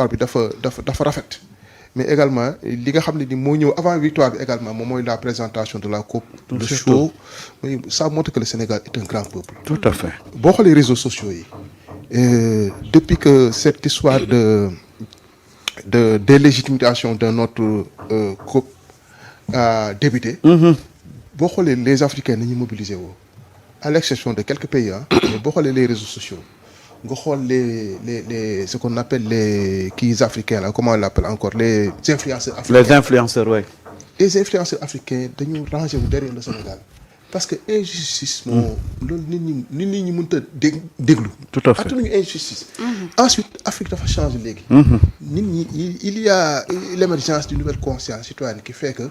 bi dafa rafet mais également li nga xam ne ni moo ñëw avant victoire bi également moom mooy la présentation de la coupe le show mais ça montre que le Sénégal est un grand peuple. Tout à fait. boo xoolee réseaux sociaux yi depuis que cette histoire de délégitimation de notre coupe a débuté. boo xoolee les Africains nañu mobiliser woo à l'exception de quelques pays mais boo xoolee les réseaux sociaux nga xool les ce qu'on appelle les kii africains là comment on l'appelle encore les influenceurs africains. Les influenceurs, oui. Les influenceurs africains dañu rangé wu derrière le Sénégal parce que injustice moo loolu nit ñi mënut a déglu. Tout à fait. attanuñu injustice. Ensuite Afrique dafa changé léegi. nit ñi il y a l'émergence d'une nouvelle conscience citoyenne qui fait que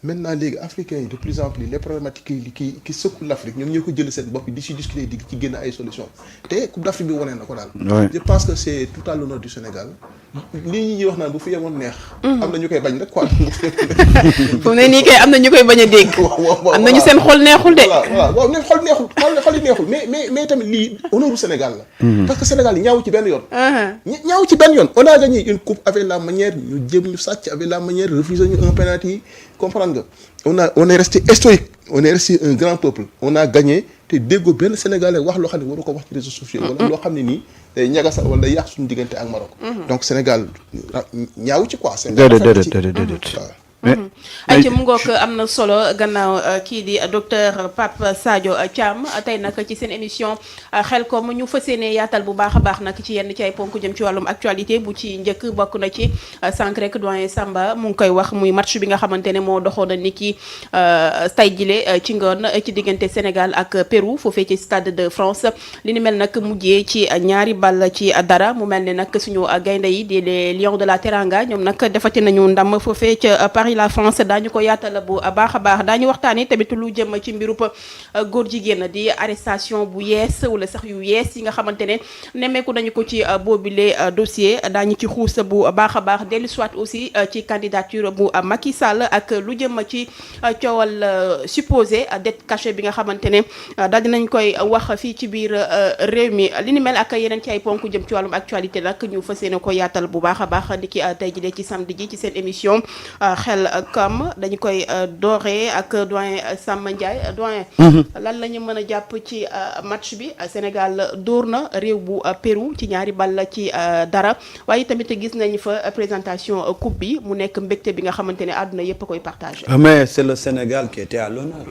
maintenant léegi africains yi de plus en plus les problématiques qui secouent l'Afrique ñoom ñoo ko jël seen bopp di ci discuter di ci génn ay solutions te Coupe d'Afrique bi wane na ko daal. je pense que c'est tout à l'honneur du Sénégal lii ñuy wax naan bu fi yemoon neex. am na ñu koy bañ rek quoi. fu mu ne nii kay am na ñu koy bañ a dégg. am na ñu seen xol neexul de. waaw ne xol yi neexul mais tamit lii honneur du Sénégal la. parce que Sénégal ñaaw ci benn yoon. ñaaw ci benn yoon on a gagné une coupe avec la manière ñu jëm ñu sàcc avec la manière refuser ñu un penalty comprendre nga on est resté stoïque on est resté un grand peuple on a gagné te déggoo benn Sénégalais wax loo xam ne waru ko wax ci réseaux sociaux wala loo xam ne nii day ñagasal wala day yàq suñu diggante ak Maroc. donc Sénégal ñaaw ci quoi. déedéet. ay ci mu ngoog am na solo gannaaw kii di docteur Pape Sadio Thiam tey nag ci seen émission Xelcom ñu fas yéene yaatal bu baax a baax nag ci yenn ci ay ponk jëm ci wàllum actualité bu ci njëkk bokk na ci sànq rek doyen Samba mu ngi koy wax muy match bi nga xamante ne moo doxoon ni ki tay jile ci ngoon ci diggante Sénégal ak Pérou foofee ci Stade de France li ni mel nag mujjee ci ñaari ball ci dara mu mel ne nag suñu gaynde yi di les Lions de la Teranga ñoom nag defati nañu ndam foofee ca Paris la France daañu ko yaatal bu baax a baax daañu waxtaanee tamit lu jëm ci mbirub góor jigéen di arrestation bu yees wala sax yu yees yi nga xamante ne nemmeeku nañu ko ci boobule dossier daañu ci xuus bu baax a baax dellu soit aussi ci candidature bu Macky Sall ak lu jëm ci coowal supposé dette cachée bi nga xamante ne daal dinañ koy wax fii ci biir réew mi li ni mel ak yeneen ci ay ponk jëm ci wàllum actualité nag ñu fas yéene ko yaatal bu baax a baax di ki tey jii ci samedi ji ci seen émission Xelcom dañu koy dooree ak doyen Samba Ndiaye doyen. lan la ñu mën a jàpp ci match bi Sénégal dóor na réew bu Pérou ci ñaari ball ci dara waaye tamit gis nañu fa présentation coupe bi mu nekk mbégte bi nga xamante ne àdduna yépp a koy partagé. mais c'est le Sénégal qui était à l'honneur.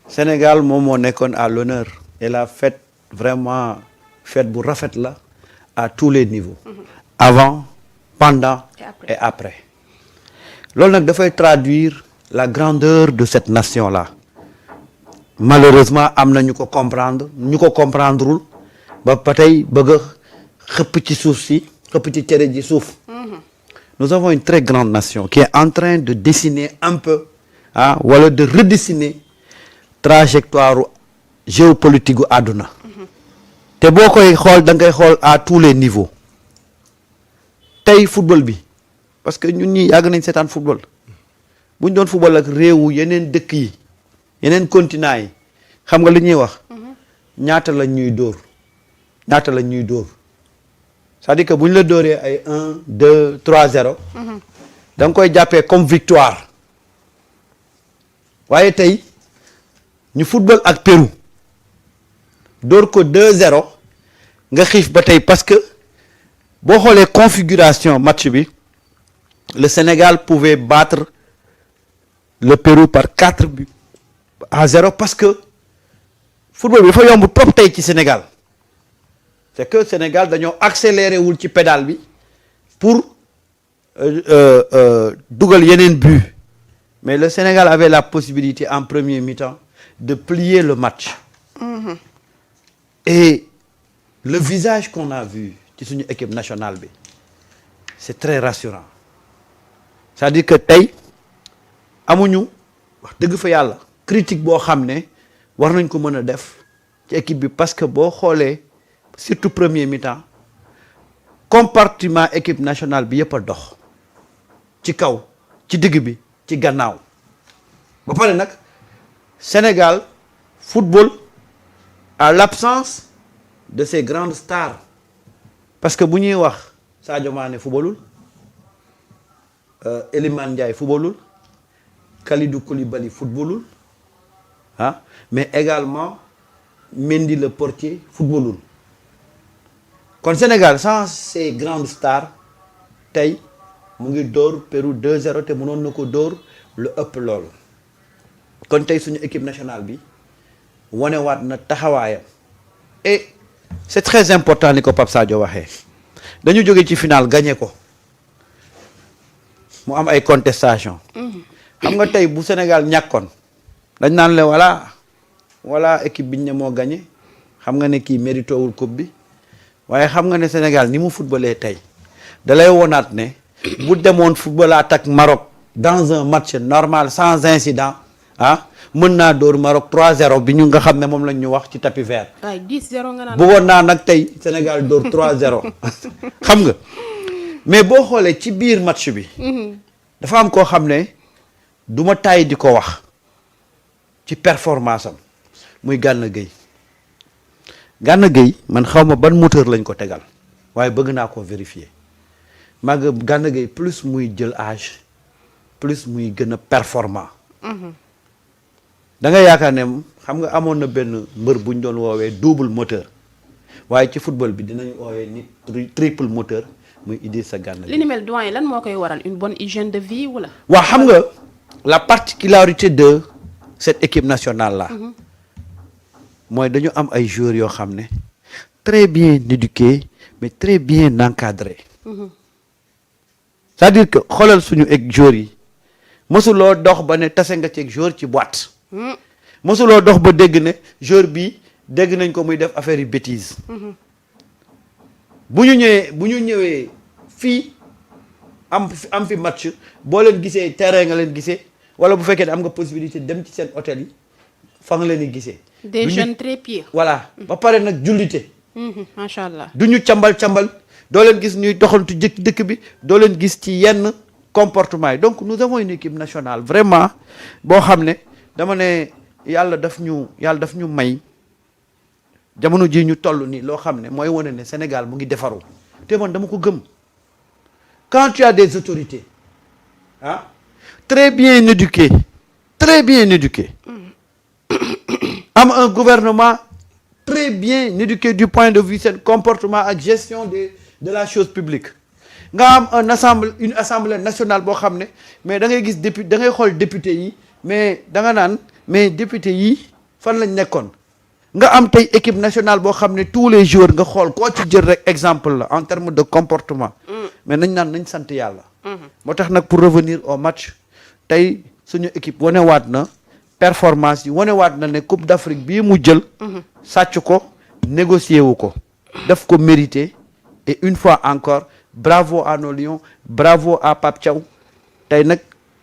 Sénégal moom moo nekkoon à l'honneur et la fête vraiment fête bu rafet la à tous les niveaux. Avant, pendant et après. loolu nag dafay traduire la grandeur de cette nation-là malheureusement am na ñu ko comprendrewul ba tey bëgg a xëpp ci suuf si xëpp ci cere ji suuf. Nous avons une très grande nation qui est en train de dessiner un peu wala de redessiner trajectoire géopolitique gu àdduna. te boo koy xool da ngay xool à tous les niveaux tey football bi. parce que ñun ñi yàgg nañ seetaan football bu ñu doon football ak réewu yeneen dëkk yi yeneen continent yi xam nga li ñuy wax ñaata lañ ñuy dóor c'est-à-dire que bu ñu la dóoree ay 1 2 3 0 da nga koy jàppee comme victoire waaye tey ñu football ak Pérou dóor ko 2-0 nga xiif ba tey parce que boo xoolee configuration match bi le Sénégal pouvait battre le Pérou par 4-0 parce que football bi dafa yomb trop tey ci Sénégal c'est que Sénégal dañoo accéléré wul ci pédale bi pour dugal yeneen but mais le Sénégal avait la possibilité en premier mi-temps de plier le match. Et le visage qu'on a vu ci suñu équipe nationale bi c'est très rassurant. C'est-à-dire que tey amuñu wax dëgg fa yàlla critique boo xam ne war nañ ko mën a def ci équipe bi parce que boo xoolee surtout premier mi-temps compartiment équipe nationale bi yëpp a dox ci kaw ci digg bi ci gannaaw ba pare nag Sénégal football à l'absence de ces grandes stars parce que bu ñuy wax Sadio Mané footballul Elimane Ndiaye footballul Kalidou Koulibaly footballul ah mais également Mendy le portier footballul kon Sénégal sans ces grandes stars tey mu ngi dóor Pérou 2-0 te mënoon na ko dóor lu ëpp loolu kon tey suñu équipe nationale bi wanewaat na taxawaayam et c'est très important ni ko Pape Sadio waxee dañu jóge ci final gagné ko mu am ay contestation xam nga tey bu Sénégal ñàkkoon dañ naan le voilà équipe biñ ne moo gagné xam nga ne kii mérité wul coupe bi waaye xam nga ne Sénégal ni mu footballee tey da lay wonaat ne bu demoon footballaat ak Maroc dans un match normal sans incident ah mën naa dóor Maroc 3-0 bi ñu nga xam ne moom lañ ñu wax ci tapis vert. waaye 10-0 nga naan bëggoon naa nag tey Sénégal dóor 3-0 xam nga mais boo xoolee ci biir match bi. dafa am koo xam ne du ma tàyyi di ko wax ci performance am muy Gana Gueye Gana Gueye man xaw ma ban moteur lañ ko tegal waaye bëgg naa ko vérifier mag Gana Gueye plus muy jël âge plus muy gën a performant. da nga yaakaar ne xam nga amoon na benn mbër bu ñu doon woowee double moteur waaye ci football bi dinañ woowee nit triple moteur muy Idrissa Gana Gueye. li ni mel doyen lan moo koy waral une bonne hygiène de vie wala. waaw xam nga la particularité de cette équipe nationale là mooy dañu am ay joueurs yoo xam ne très bien éduqués mais très bien encadrés. c'est-à-dire que xoolal suñu egg joueurs yi mësuloo dox ba ne tase nga ci joueur ci boîte. mësuloo dox ba dégg ne joueur bi dégg nañ ko muy def affaire yu bêtise. bu ñu ñëwee fii am fi match boo leen gisee terrain nga leen gisee wala bu fekkee ne am nga possibilité dem ci seen hôtel yi fa nga leen di gisee. des jeunes très pieux. voilà ba pare nag jullite. macha allah. du ñu cambal doo leen gis ñuy doxantu dëkk bi doo leen gis ci yenn comportement yi donc nous avons une équipe nationale vraiment boo xam ne dama ne yàlla daf ñu may jamono ji ñu toll nii loo xam ne mooy wane ne Sénégal mu ngi defaru te man dama ko gëm quand tu as des autorités très bien éduquées am un gouvernement très bien éduqué du point de vue seen comportement ak gestion de la chose publique nga am une assemblée nationale boo xam ne mais da ngay gis da ngay xool député yi mais da nga naan mais député yi fan lañ nekkoon nga am tey équipe nationale boo xam ne tous les jours nga xool koo ci jël rek exemple la en termes de comportement mais nañ sant yàlla moo tax nag pour revenir au match tey suñu équipe wanewaat na performance yi wanewaat na ne Coupe d'Afrique bii mu jël sàcc ko négocier wu ko daf ko mérité et une fois encore bravo à nos Lions bravo à Pape Thiaw tey nag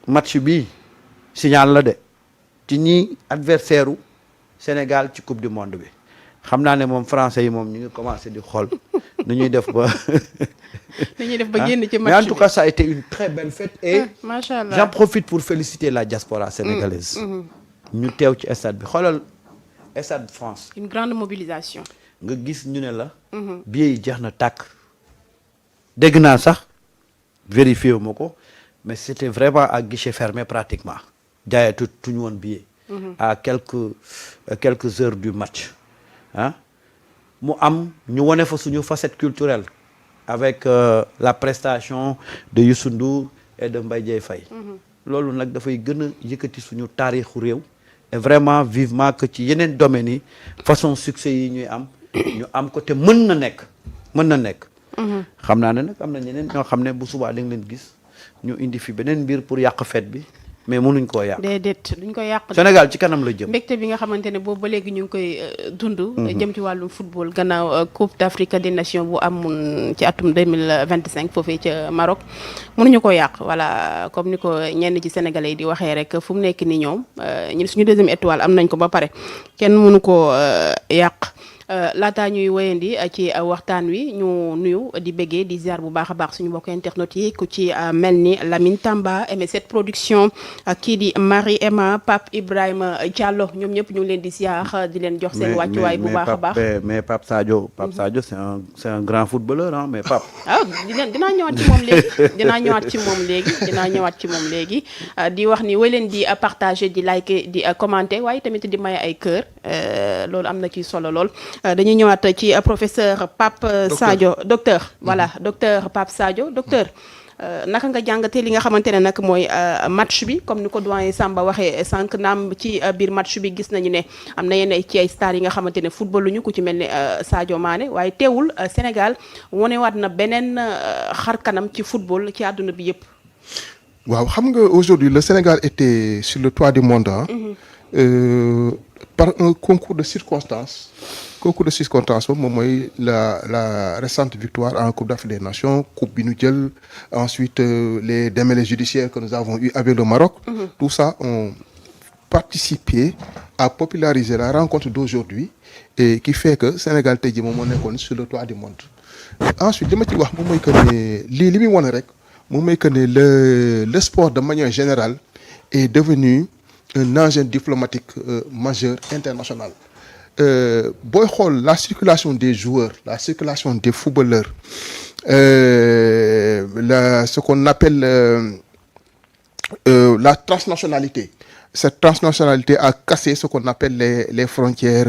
match bii signal la de ci ñi adversaire u Sénégal ci coupe du monde bi xam naa ne moom français yi moom ñu ngi commencé di xool nu ñuy def ba génn ci match bi mais en tout cas ça a été une très belle fête et macha allah j'en profite pour féliciter la diaspora sénégalaise ñu teew ci stade bi xoolal stade France une grande mobilisation nga gis ñu ne la billets yi jeex na tàkk dégg naa sax vérifié wu ma ko mais c'était vraiment à guichet fermé pratiquement jaayatu tuñu woon billet à quelques heures du match mu am ñu wane fa suñu facette culturelle avec la prestation de Youssou Ndour et de Mbaye Dièye Faye loolu nag dafay gën a yëkkati suñu taarixu réew et vraiment vivement que ci yeneen domaines yi façon succès yi ñuy am ñu am ko te mën na nekk xam naa ne nag am na ñeneen ñoo xam ne bu subaa da nga leen gis ñu indi fi beneen mbir pour yàq fête bi mais mënuñ koo yàq. déedéet duñ ko yàq. Sénégal ci kanam la jëm. mbégte bi nga xamante ne boobu ba léegi ñu ngi koy dund. jëm ci wàllum football gannaaw Coupe d'Afrique des Nations bu amoon ci atum 2025 foofee ca Maroc mënuñu ko yàq voilà comme ni ko ñenn ci sénégalais yi di waxee rek fu mu nekk ni ñoom ñun suñu deuxième étoile am nañ ko ba pare kenn mënu koo yàq. laataa ñuy wéyandi ci waxtaan wi ñu nuyu di béggee di ziar bu baax a baax suñu mbokk internet yi ku ci mel ni Lamine Tamba M7 production kii di Marie Emma Pape Ibrahima Diallo ñoom ñëpp ñu ngi leen di ziar di leen jox seen wàccuwaay bu baax a baax. mais Pape Sadio c'est un grand footballeur hein mais Pape. dinaa ñëwaat ci moom léegi dinaa ñëwaat ci moom léegi di wax ni wéy leen di partager di liker di commenter waaye tamit di maye ay cœur loolu am na ci solo lool. dañuy ñëwaat ci professeur Pape Sadio docteur voilà docteur Pape Sadio docteur naka nga jàngatee li nga xamante ne nag mooy match bi comme ni ko doyen Samba waxee sànq naam ci biir match bi gis nañu ne am na yenn ci ay stars yi nga xamante ne football luñu ku ci mel ne Sadio Mané waaye teewul Sénégal wonewaat na beneen xar kanam ci football ci àdduna bi yëpp. waaw xam nga aujourd'hui le Sénégal était sur le toit du monde par un concours de circonstances moom mooy la récente victoire en Coupe d'Afrique des Nations coupe bi ñu jël ensuite les démêlés judiciaires que nous avons eu avec le Maroc tout ça ont participé à populariser la rencontre d'aujourd'hui et qui fait que Sénégal tey jii moom moo nekkoon sur le toit du monde ensuite li ma ci wax moom mooy que ne li muy wane rek moom mooy que ne le sport de manière générale est devenu un engin diplomatique majeur international booy xool la circulation des joueurs la circulation des footballeurs ce qu'on appelle la transnationalité. Cette transnationalité a cassé ce qu'on appelle les frontières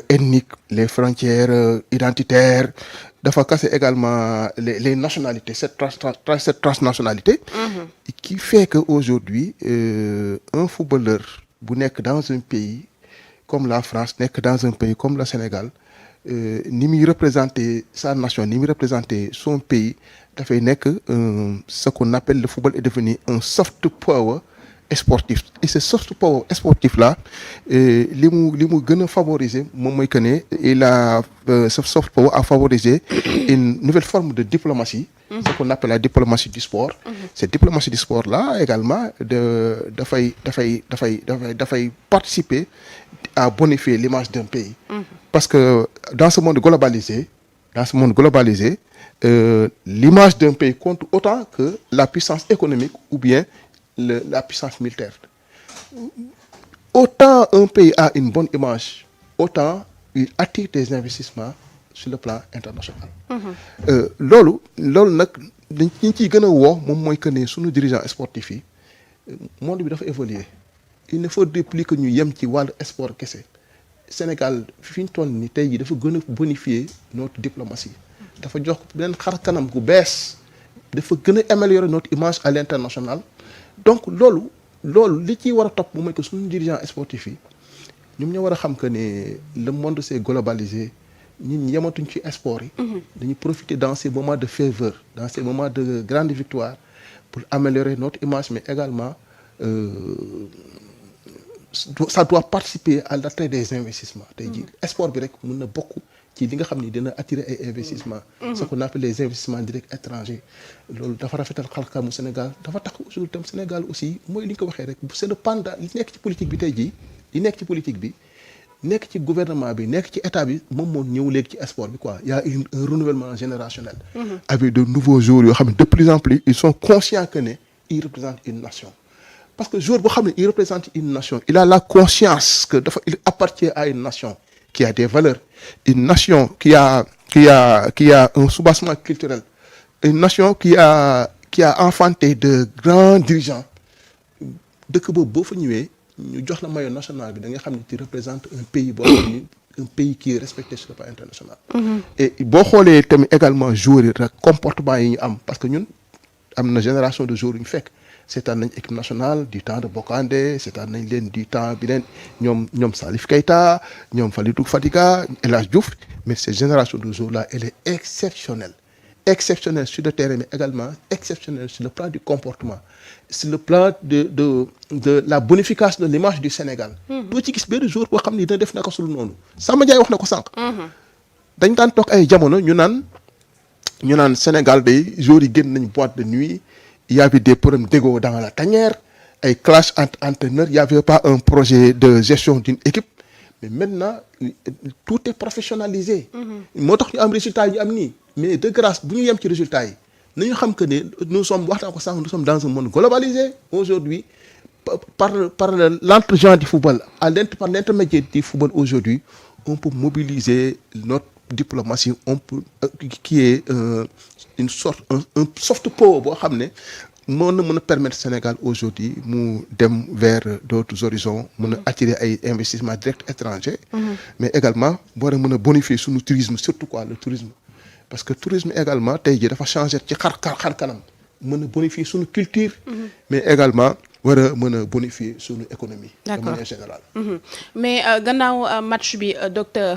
ethniques, les frontières identitaires. Dafa casser également les nationalités, cette transnationalité qui fait qu'aujourd'hui, un footballeur bu nekk dans un pays comme la France, nekk dans un pays comme le Sénégal, ni muy représenter sa nation, ni muy représenter son pays, dafay nekk ce qu'on appelle le football est devenu un soft power sportif. Et ce soft power sportif là li mu gën a favoriser moom mooy que ne ce soft power a favorisé une nouvelle forme de diplomatie, ce qu'on appelle la diplomatie du sport. Cette diplomatie du sport là également dafay participer à bonifier l'image d'un pays. Parce que dans ce monde globalisé, l'image d'un pays compte autant que la puissance économique ou bien la puissance militaire. Autant un pays a une bonne image, autant il attire des investissements sur le plan international. loolu nag dañ ciy gën a woo moom mooy que ne sunu dirigeants sportifs yi monde bi dafa évoluer. Il ne faudrait plus que ñu yem ci wàllu sport kese. Sénégal fi ñu toll nii tey jii dafa gën a bonifier notre diplomatie. dafa jox beneen xar kanam gu bees. dafa gën a améliorer notre image à l'international. Donc loolu li ciy war a topp moom mooy que suñu dirigeants sportifs yi ñoom ñoo war a xam que ne le monde s'est globalisé ñun yematuñ ci sport yi. dañuy profiter dans ces moments de ferveur, dans ces moments de grande victoire pour améliorer notre image, mais également ça doit participer à l'attrait des investissements. tey jii sport bi rek mën na bokk ci li nga xam ni dina attirer ay investissements. ce qu'on appelle les investissements directs étrangers. loolu dafa rafetal xarkanamu Sénégal dafa tax aujourd'hui tam Sénégal aussi mooy li nga ko waxee rek c'est le pendant li nekk ci politique bi tey jii li nekk ci politique bi nekk ci gouvernement bi nekk ci état bi moom moo ñëw léegi ci sport bi quoi. Il y a un renouvellement générationnel. Avec de nouveaux joueurs yoo xam ne de plus en plus ils sont conscients que ne ils représentent une nation. Parce que joueur boo xam ne il représente une nation, il a la conscience que il appartient à une nation qui a des valeurs, une nation qui a un soubassement culturel, une nation qui a enfanté de grands dirigeants. dëkk boobu boo fa ñëwee ñu jox la maillot national bi da nga xam ne tu représentes un pays boo xam ni un pays qui est respecté sur le plan international. Et boo xoolee tamit également joueurs yi rek comportement yi ñu am parce que ñun am na génération de joueurs yu ñu fekk. seetaan nañ équipe nationale du temps de Bokandé seetaan nañ leen du temps bi leen ñoom Salif Keita ñoom Falidou Fadiga El Hadj Diouf mais cette génération de joueurs là elle est exceptionnelle sur le terrain mais également exceptionnelle sur le plan du comportement sur le plan de la bonification de l'image du Sénégal. doo ci gis benn joueur boo xam ni dina def naka sul noonu Samba Ndiaye wax na ko sànq. dañ daan toog ay jamono ñu naan Sénégal day joueurs yi génn nañ boîte de nuit. Il y avait des problèmes d'ego dans la tanière, un clash entre entraîneurs, il n'y avait pas un projet de gestion d'une équipe. mais maintenant tout est professionnalisé. moo tax ñu am résultat yi ñu am nii mais de grâce bu ñu yem ci résultat yi nañu xam que ne nous sommes waxtaan ko sànq nous sommes dans un monde globalisé aujourd'hui par l'entre-gens du football par l'intermédiaire du football aujourd'hui on peut mobiliser notre diplomatie on peut qui est une sorte un soft power boo xam ne mën a permettre Sénégal aujourd'hui mu dem vers d'autres horizons mën a attirer ay investissements directs étrangers mais également war a mën a bonifier suñu tourisme surtout quoi le tourisme parce que tourisme également tey jii dafa changer ci xar kanam mën a bonifier suñu culture mais également war a mën a bonifier suñu économie de manière générale mais gannaaw match bi docteur